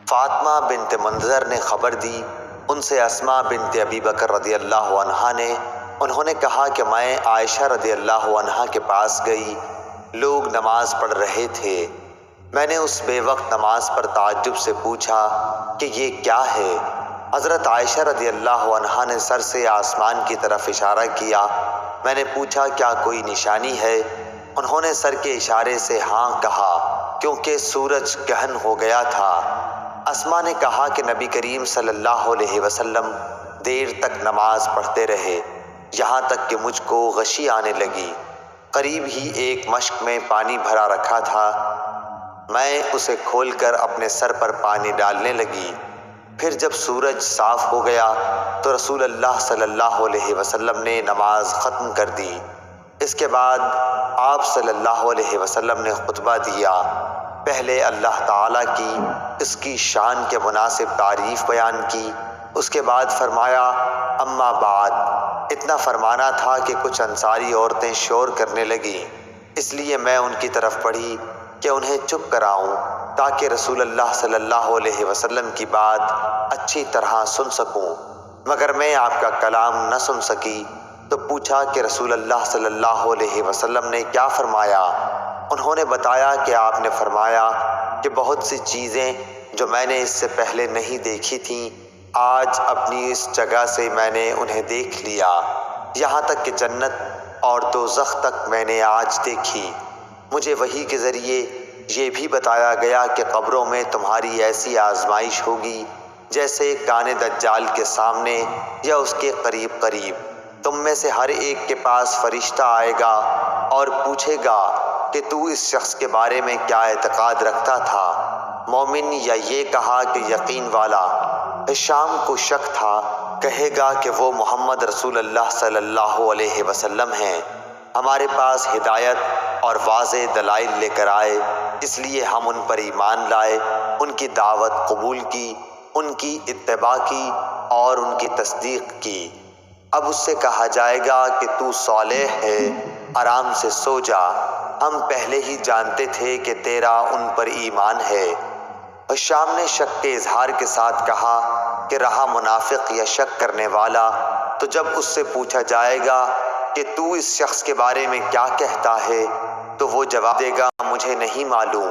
فاطمہ بنت منذر نے خبر دی، ان سے اسماء بنت ابی بکر رضی اللہ عنہا نے، انہوں نے کہا کہ میں عائشہ رضی اللہ عنہا کے پاس گئی، لوگ نماز پڑھ رہے تھے۔ میں نے اس بے وقت نماز پر تعجب سے پوچھا کہ یہ کیا ہے؟ حضرت عائشہ رضی اللہ عنہا نے سر سے آسمان کی طرف اشارہ کیا۔ میں نے پوچھا کیا کوئی نشانی ہے؟ انہوں نے سر کے اشارے سے ہاں کہا، کیونکہ سورج گہن ہو گیا تھا۔ اسماء نے کہا کہ نبی کریم صلی اللہ علیہ وسلم دیر تک نماز پڑھتے رہے، یہاں تک کہ مجھ کو غشی آنے لگی۔ قریب ہی ایک مشک میں پانی بھرا رکھا تھا، میں اسے کھول کر اپنے سر پر پانی ڈالنے لگی۔ پھر جب سورج صاف ہو گیا تو رسول اللہ صلی اللہ علیہ وسلم نے نماز ختم کر دی۔ اس کے بعد آپ صلی اللہ علیہ وسلم نے خطبہ دیا۔ پہلے اللہ تعالیٰ کی اس کی شان کے مناسب تعریف بیان کی، اس کے بعد فرمایا اما بعد۔ اتنا فرمانا تھا کہ کچھ انصاری عورتیں شور کرنے لگیں، اس لیے میں ان کی طرف بڑھی کہ انہیں چپ کراؤں تاکہ رسول اللہ صلی اللہ علیہ وسلم کی بات اچھی طرح سن سکوں، مگر میں آپ کا کلام نہ سن سکی۔ تو پوچھا کہ رسول اللہ صلی اللہ علیہ وسلم نے کیا فرمایا؟ انہوں نے بتایا کہ آپ نے فرمایا کہ بہت سی چیزیں جو میں نے اس سے پہلے نہیں دیکھی تھیں، آج اپنی اس جگہ سے میں نے انہیں دیکھ لیا، یہاں تک کہ جنت اور دوزخ تک میں نے آج دیکھی۔ مجھے وحی کے ذریعے یہ بھی بتایا گیا کہ قبروں میں تمہاری ایسی آزمائش ہوگی جیسے کان دجال کے سامنے یا اس کے قریب قریب۔ تم میں سے ہر ایک کے پاس فرشتہ آئے گا اور پوچھے گا کہ تو اس شخص کے بارے میں کیا اعتقاد رکھتا تھا، مومن یا یہ کہا کہ یقین والا؟ شام کو شک تھا، کہے گا کہ وہ محمد رسول اللہ صلی اللہ علیہ وسلم ہیں، ہمارے پاس ہدایت اور واضح دلائل لے کر آئے، اس لیے ہم ان پر ایمان لائے، ان کی دعوت قبول کی، ان کی اتباع کی اور ان کی تصدیق کی۔ اب اس سے کہا جائے گا کہ تو صالح ہے، آرام سے سو جا، ہم پہلے ہی جانتے تھے کہ تیرا ان پر ایمان ہے۔ اور شام نے شک کے اظہار کے ساتھ کہا کہ رہا منافق یا شک کرنے والا، تو جب اس سے پوچھا جائے گا کہ تو اس شخص کے بارے میں کیا کہتا ہے، تو وہ جواب دے گا مجھے نہیں معلوم،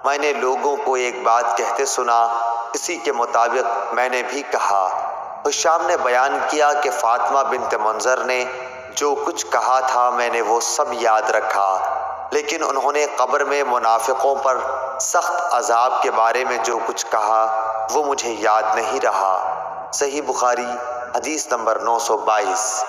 میں نے لوگوں کو ایک بات کہتے سنا، اسی کے مطابق میں نے بھی کہا۔ اور شام نے بیان کیا کہ فاطمہ بنت منذر نے جو کچھ کہا تھا میں نے وہ سب یاد رکھا، لیکن انہوں نے قبر میں منافقوں پر سخت عذاب کے بارے میں جو کچھ کہا وہ مجھے یاد نہیں رہا۔ صحیح بخاری حدیث نمبر 922۔